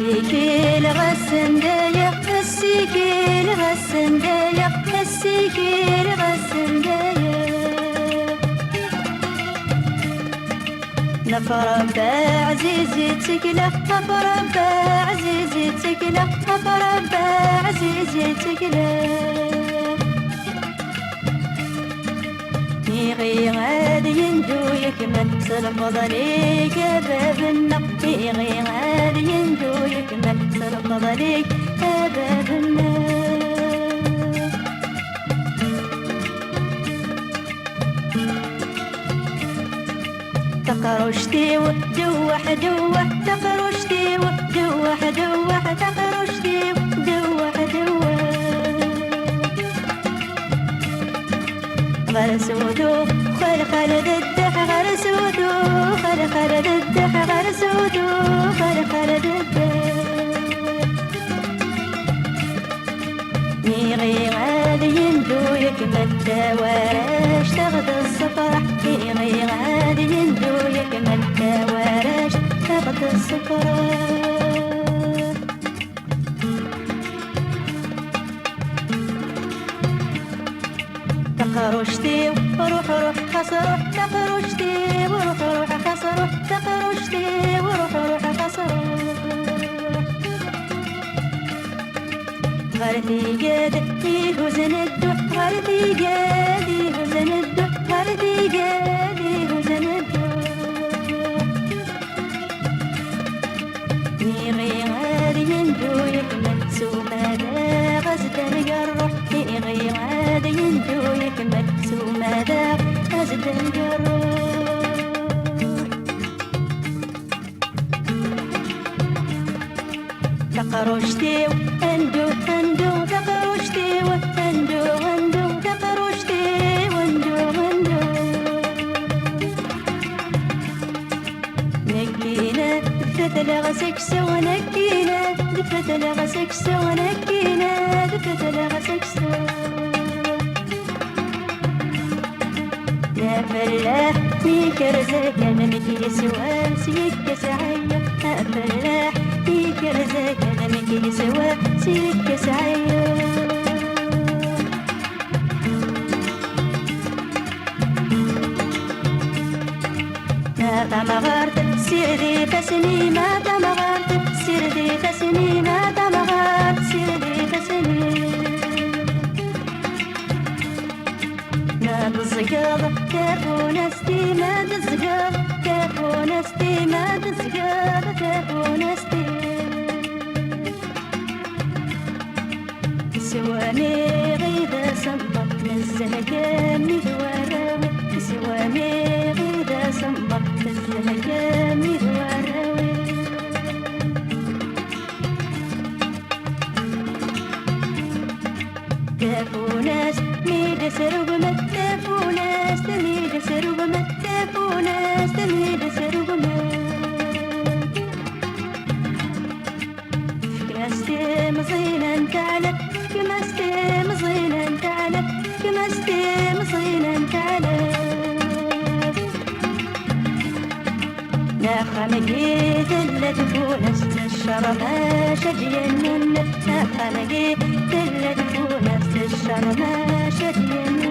السيكل غسندايا السيكل غسندايا السيكل غسندايا نفرب عزيزي تكلا نفرب عزيزي تكلا نفرب عزيزي تكلا يغي غادي يندو يكمل سلفظ ليك باب النق يغي غادي يندو يكمل سلفظ ليك باب النق تقرشتي ودوح دوح تقرشتي ودوح دوح تقرشتي ودوح دوح غرسودو خلخل الدح غرسودو خلخل الدح غرسودو خلخل الدح يغي غادي يندو يكمل دوارش تاخد الصفرح يغي غادي يندو يكمل دوارش تاخد الصفرح تقرشتي وروح روح خسروح تقرشتي وروح روح خسروح تقرشتي وروح روح خسروح غرتي قاد يهوزن الدوح غرتي قاد يهوزن الدوح غرتي قاد يهوزن الدوح يغي غادي يندو يكمل سوما غزدن الروح يغي غادي يندو يكمل سوما غزدن الروح تقرشتي واندو اندو تقرشتي واندو اندو تقرشتي واندو اندو نكينا دفت لغسك سو نكينا دفت لغسك سو نكينا دفت لغسك سو يا فلاح ميكر زكا نمكي سوا سيك سعيا يا فلاح ميكر زكا نمكي سوا سيك سعيا ما تمغرت سيردي فسني ما تمغرت سيردي فسني ما تمغرت سيردي فسني ما تزقر كافو نستي ما تزقر كافو نستي ما تزقر كافو نستي سواني غيدا صمت الزهقان مذوراوي سواني غيدا صمت الزهقان مذوراوي كافو ناس ميد سرب مت كافو ناس تميد سرب مت كافو ناس تميد سرب مت كمستي مصينا تعالى كمستي مصينا تعالى كمستي مصينا تعالى ناخمقي ذلة فونس الشرما شجين ناخمقي ذلة فونس الشرما شجين